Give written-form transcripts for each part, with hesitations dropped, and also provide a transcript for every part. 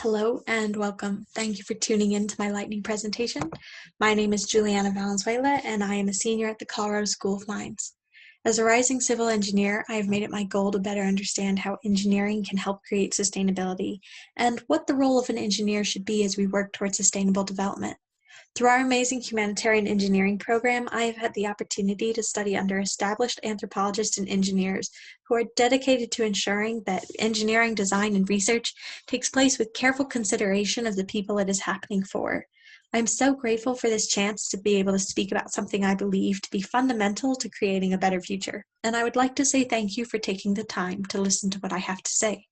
Hello and welcome. Thank you for tuning in to my lightning presentation. My name is Juliana Valenzuela and I am a senior at the Colorado School of Mines. As a rising civil engineer, I have made it my goal to better understand how engineering can help create sustainability and what the role of an engineer should be as we work towards sustainable development. Through our amazing humanitarian engineering program, I have had the opportunity to study under established anthropologists and engineers who are dedicated to ensuring that engineering design and research takes place with careful consideration of the people it is happening for. I'm so grateful for this chance to be able to speak about something I believe to be fundamental to creating a better future. And I would like to say thank you for taking the time to listen to what I have to say.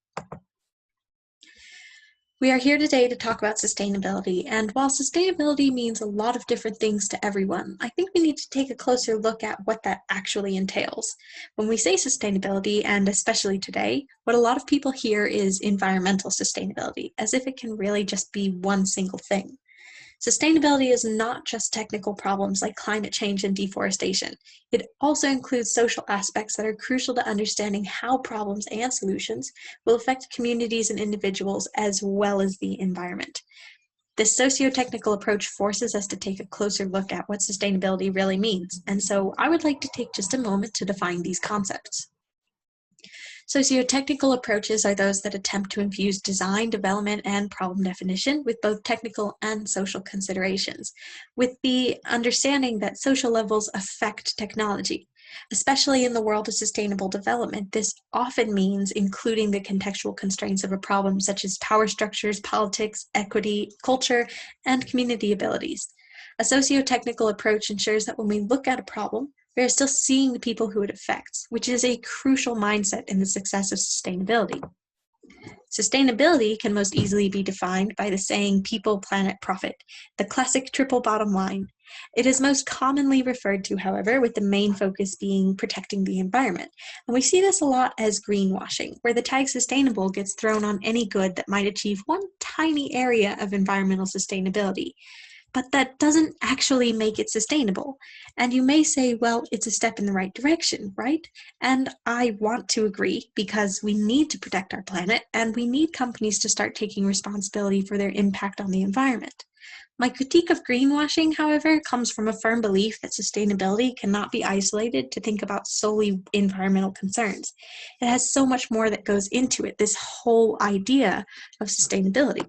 We are here today to talk about sustainability, and while sustainability means a lot of different things to everyone, I think we need to take a closer look at what that actually entails. When we say sustainability, and especially today, what a lot of people hear is environmental sustainability, as if it can really just be one single thing. Sustainability is not just technical problems like climate change and deforestation. It also includes social aspects that are crucial to understanding how problems and solutions will affect communities and individuals as well as the environment. This socio-technical approach forces us to take a closer look at what sustainability really means, and so I would like to take just a moment to define these concepts. Socio-technical approaches are those that attempt to infuse design, development, and problem definition with both technical and social considerations, with the understanding that social levels affect technology. Especially in the world of sustainable development, this often means including the contextual constraints of a problem such as power structures, politics, equity, culture, and community abilities. A socio-technical approach ensures that when we look at a problem, we are still seeing the people who it affects, which is a crucial mindset in the success of sustainability. Sustainability can most easily be defined by the saying people, planet, profit, the classic triple bottom line. It is most commonly referred to, however, with the main focus being protecting the environment. And we see this a lot as greenwashing, where the tag sustainable gets thrown on any good that might achieve one tiny area of environmental sustainability. But that doesn't actually make it sustainable. And you may say, well, it's a step in the right direction, right? And I want to agree because we need to protect our planet and we need companies to start taking responsibility for their impact on the environment. My critique of greenwashing, however, comes from a firm belief that sustainability cannot be isolated to think about solely environmental concerns. It has so much more that goes into it, this whole idea of sustainability.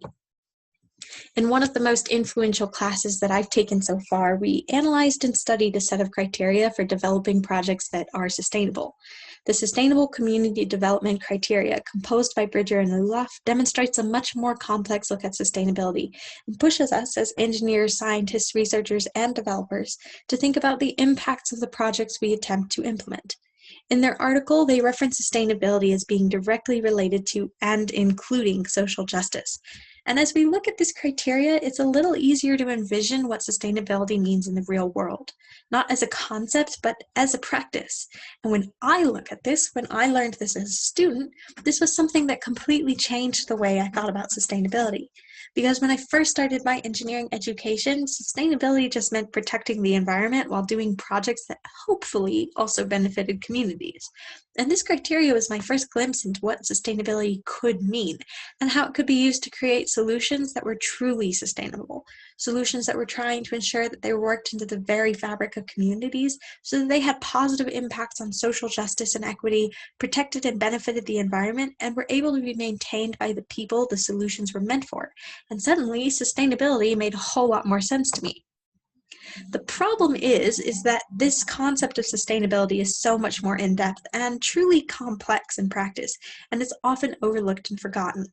In one of the most influential classes that I've taken so far, we analyzed and studied a set of criteria for developing projects that are sustainable. The Sustainable Community Development Criteria, composed by Bridger and Luloff, demonstrates a much more complex look at sustainability and pushes us as engineers, scientists, researchers, and developers to think about the impacts of the projects we attempt to implement. In their article, they reference sustainability as being directly related to and including social justice. And as we look at this criteria, it's a little easier to envision what sustainability means in the real world, not as a concept, but as a practice. And when I look at this, when I learned this as a student, this was something that completely changed the way I thought about sustainability. Because when I first started my engineering education, sustainability just meant protecting the environment while doing projects that hopefully also benefited communities. And this criteria was my first glimpse into what sustainability could mean and how it could be used to create solutions that were truly sustainable, solutions that were trying to ensure that they worked into the very fabric of communities so that they had positive impacts on social justice and equity, protected and benefited the environment, and were able to be maintained by the people the solutions were meant for. And suddenly, sustainability made a whole lot more sense to me. The problem is that this concept of sustainability is so much more in-depth and truly complex in practice, and it's often overlooked and forgotten.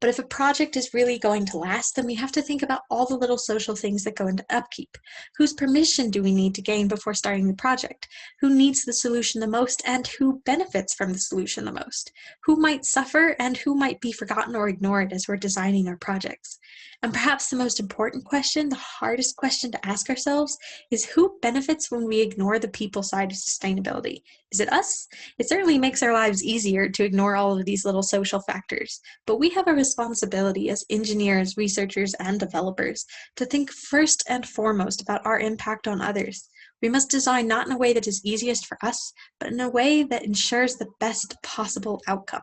But if a project is really going to last, then we have to think about all the little social things that go into upkeep. Whose permission do we need to gain before starting the project? Who needs the solution the most and who benefits from the solution the most? Who might suffer and who might be forgotten or ignored as we're designing our projects? And perhaps the most important question, the hardest question to ask ourselves, is who benefits when we ignore the people side of sustainability? Is it us? It certainly makes our lives easier to ignore all of these little social factors, but we have a responsibility as engineers, researchers, and developers to think first and foremost about our impact on others. We must design not in a way that is easiest for us, but in a way that ensures the best possible outcome.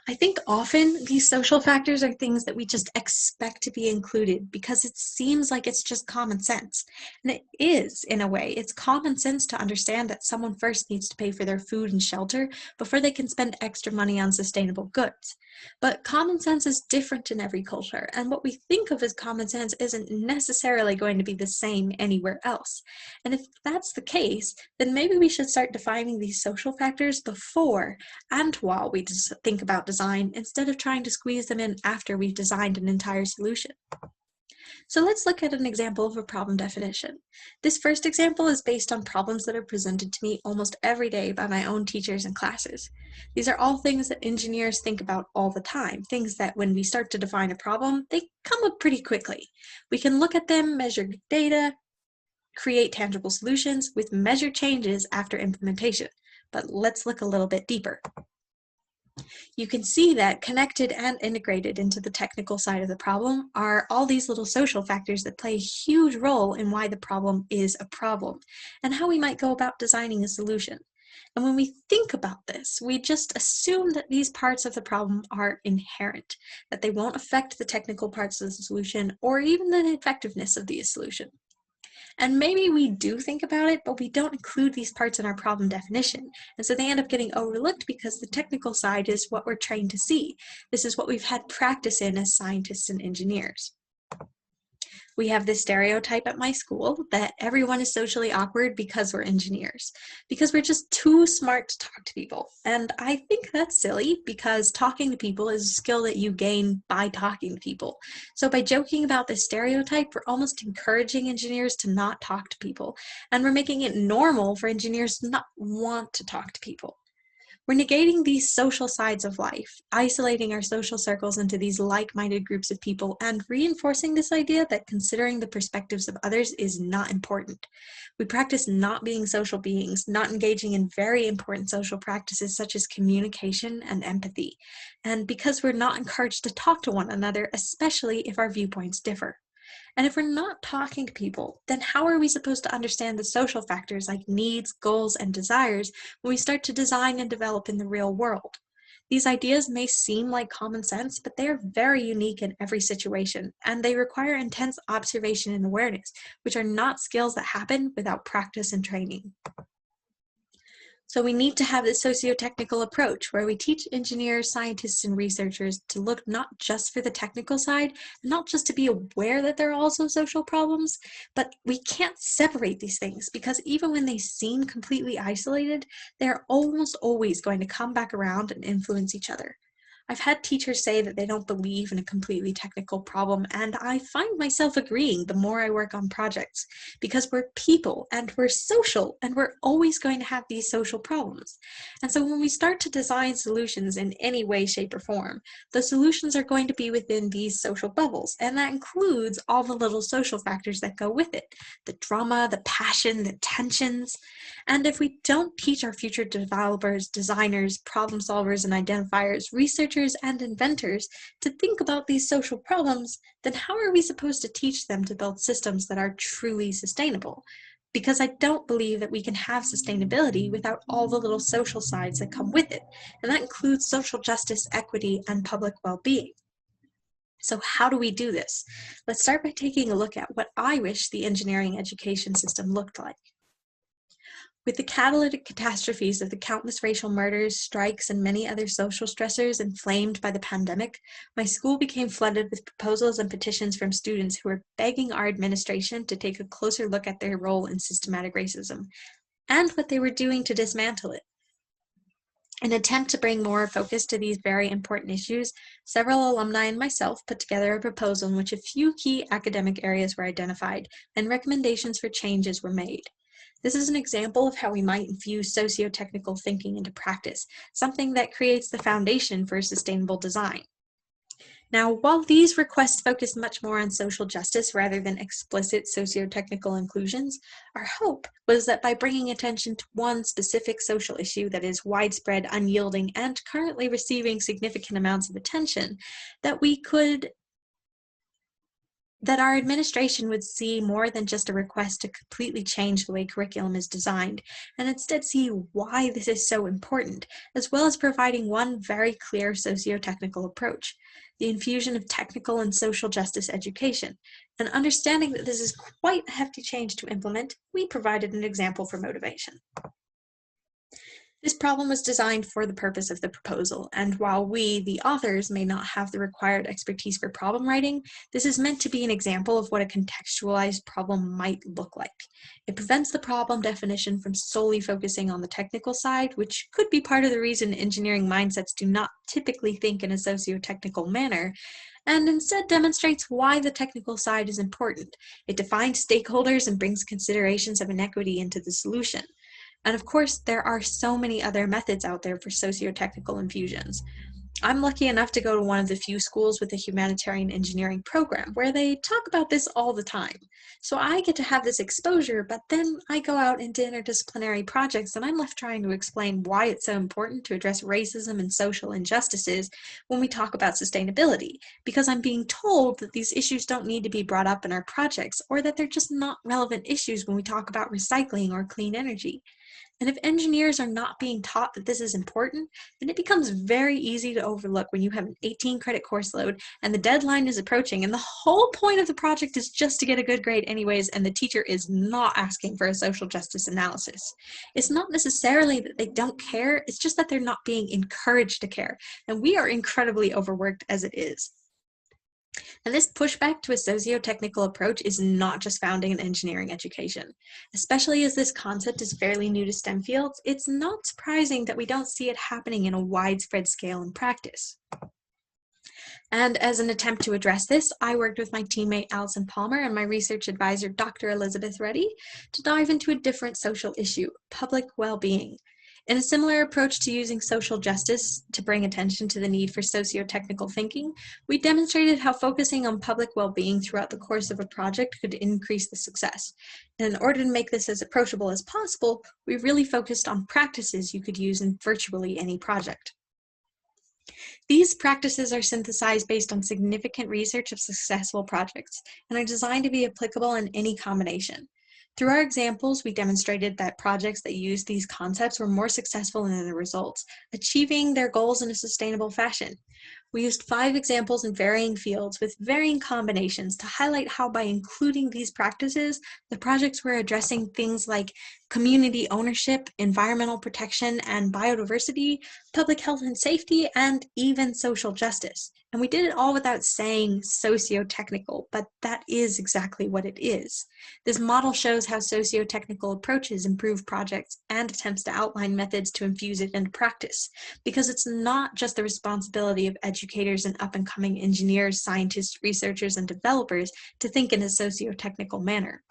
I think often these social factors are things that we just expect to be included because it seems like it's just common sense. And it is, in a way. It's common sense to understand that someone first needs to pay for their food and shelter before they can spend extra money on sustainable goods. But common sense is different in every culture, and what we think of as common sense isn't necessarily going to be the same anywhere else. And if that's the case, then maybe we should start defining these social factors before and while we think about design instead of trying to squeeze them in after we've designed an entire solution. So let's look at an example of a problem definition. This first example is based on problems that are presented to me almost every day by my own teachers and classes. These are all things that engineers think about all the time, things that when we start to define a problem, they come up pretty quickly. We can look at them, measure data, create tangible solutions with measured changes after implementation. But let's look a little bit deeper. You can see that connected and integrated into the technical side of the problem are all these little social factors that play a huge role in why the problem is a problem and how we might go about designing a solution. And when we think about this, we just assume that these parts of the problem are inherent, that they won't affect the technical parts of the solution or even the effectiveness of the solution. And maybe we do think about it, but we don't include these parts in our problem definition. And so they end up getting overlooked because the technical side is what we're trained to see. This is what we've had practice in as scientists and engineers. We have this stereotype at my school that everyone is socially awkward because we're engineers, because we're just too smart to talk to people. And I think that's silly because talking to people is a skill that you gain by talking to people. So by joking about this stereotype, we're almost encouraging engineers to not talk to people, and we're making it normal for engineers to not want to talk to people. We're negating these social sides of life, isolating our social circles into these like-minded groups of people, and reinforcing this idea that considering the perspectives of others is not important. We practice not being social beings, not engaging in very important social practices such as communication and empathy, and because we're not encouraged to talk to one another, especially if our viewpoints differ. And if we're not talking to people, then how are we supposed to understand the social factors like needs, goals, and desires when we start to design and develop in the real world? These ideas may seem like common sense, but they are very unique in every situation, and they require intense observation and awareness, which are not skills that happen without practice and training. So we need to have this socio-technical approach where we teach engineers, scientists, and researchers to look not just for the technical side, not just to be aware that there are also social problems, but we can't separate these things because even when they seem completely isolated, they're almost always going to come back around and influence each other. I've had teachers say that they don't believe in a completely technical problem, and I find myself agreeing the more I work on projects, because we're people and we're social and we're always going to have these social problems. And so when we start to design solutions in any way, shape, or form, the solutions are going to be within these social bubbles, and that includes all the little social factors that go with it, the drama, the passion, the tensions. And if we don't teach our future developers, designers, problem solvers, and identifiers, researchers, and inventors to think about these social problems, then how are we supposed to teach them to build systems that are truly sustainable? Because I don't believe that we can have sustainability without all the little social sides that come with it, and that includes social justice, equity, and public well-being. So how do we do this? Let's start by taking a look at what I wish the engineering education system looked like. With the catalytic catastrophes of the countless racial murders, strikes, and many other social stressors inflamed by the pandemic, my school became flooded with proposals and petitions from students who were begging our administration to take a closer look at their role in systematic racism and what they were doing to dismantle it. In an attempt to bring more focus to these very important issues, several alumni and myself put together a proposal in which a few key academic areas were identified and recommendations for changes were made. This is an example of how we might infuse socio-technical thinking into practice, something that creates the foundation for sustainable design. Now, while these requests focus much more on social justice rather than explicit socio-technical inclusions, our hope was that by bringing attention to one specific social issue that is widespread, unyielding, and currently receiving significant amounts of attention, that we could that our administration would see more than just a request to completely change the way curriculum is designed, and instead see why this is so important, as well as providing one very clear socio-technical approach, the infusion of technical and social justice education. And understanding that this is quite a hefty change to implement, we provided an example for motivation. This problem was designed for the purpose of the proposal, and while we, the authors, may not have the required expertise for problem writing, this is meant to be an example of what a contextualized problem might look like. It prevents the problem definition from solely focusing on the technical side, which could be part of the reason engineering mindsets do not typically think in a socio-technical manner, and instead demonstrates why the technical side is important. It defines stakeholders and brings considerations of inequity into the solution. And of course, there are so many other methods out there for socio-technical infusions. I'm lucky enough to go to one of the few schools with a humanitarian engineering program where they talk about this all the time. So I get to have this exposure, but then I go out into interdisciplinary projects and I'm left trying to explain why it's so important to address racism and social injustices when we talk about sustainability, because I'm being told that these issues don't need to be brought up in our projects, or that they're just not relevant issues when we talk about recycling or clean energy. And if engineers are not being taught that this is important, then it becomes very easy to overlook when you have an 18-credit course load and the deadline is approaching and the whole point of the project is just to get a good grade anyways, and the teacher is not asking for a social justice analysis. It's not necessarily that they don't care, it's just that they're not being encouraged to care, and we are incredibly overworked as it is. And this pushback to a socio-technical approach is not just found in engineering education. Especially as this concept is fairly new to STEM fields, it's not surprising that we don't see it happening in a widespread scale in practice. And as an attempt to address this, I worked with my teammate Allison Palmer and my research advisor Dr. Elizabeth Reddy to dive into a different social issue, public well-being. In a similar approach to using social justice to bring attention to the need for socio-technical thinking, we demonstrated how focusing on public well-being throughout the course of a project could increase the success. And in order to make this as approachable as possible, we really focused on practices you could use in virtually any project. These practices are synthesized based on significant research of successful projects and are designed to be applicable in any combination. Through our examples, we demonstrated that projects that used these concepts were more successful in the results, achieving their goals in a sustainable fashion. We used 5 examples in varying fields with varying combinations to highlight how by including these practices, the projects were addressing things like community ownership, environmental protection and biodiversity, public health and safety, and even social justice. And we did it all without saying socio-technical, but that is exactly what it is. This model shows how socio-technical approaches improve projects and attempts to outline methods to infuse it into practice, because it's not just the responsibility of educators and up-and-coming engineers, scientists, researchers, and developers to think in a socio-technical manner.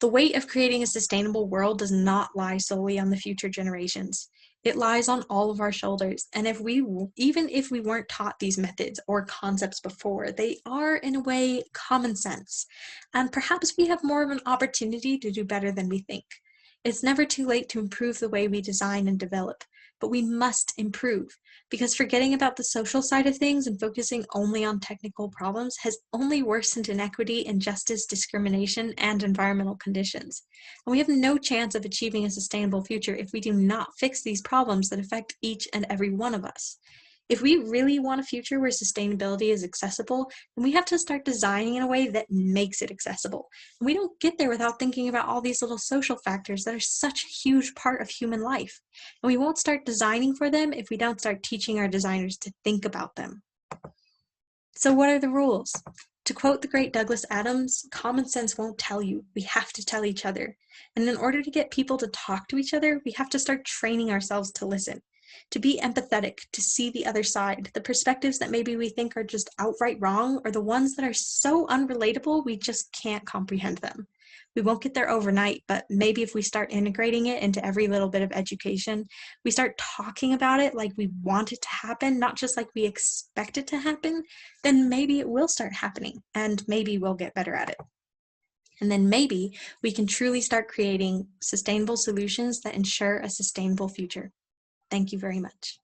The weight of creating a sustainable world does not lie solely on the future generations. It lies on all of our shoulders, and even if we weren't taught these methods or concepts before, they are, in a way, common sense, and perhaps we have more of an opportunity to do better than we think. It's never too late to improve the way we design and develop, but we must improve, because forgetting about the social side of things and focusing only on technical problems has only worsened inequity, injustice, discrimination, and environmental conditions. And we have no chance of achieving a sustainable future if we do not fix these problems that affect each and every one of us. If we really want a future where sustainability is accessible, then we have to start designing in a way that makes it accessible. And we don't get there without thinking about all these little social factors that are such a huge part of human life. And we won't start designing for them if we don't start teaching our designers to think about them. So what are the rules? To quote the great Douglas Adams, common sense won't tell you, we have to tell each other. And in order to get people to talk to each other, we have to start training ourselves to listen, to be empathetic, to see the other side, the perspectives that maybe we think are just outright wrong, or the ones that are so unrelatable we just can't comprehend them. We won't get there overnight, but maybe if we start integrating it into every little bit of education, we start talking about it like we want it to happen, not just like we expect it to happen, then maybe it will start happening, and maybe we'll get better at it. And then maybe we can truly start creating sustainable solutions that ensure a sustainable future. Thank you very much.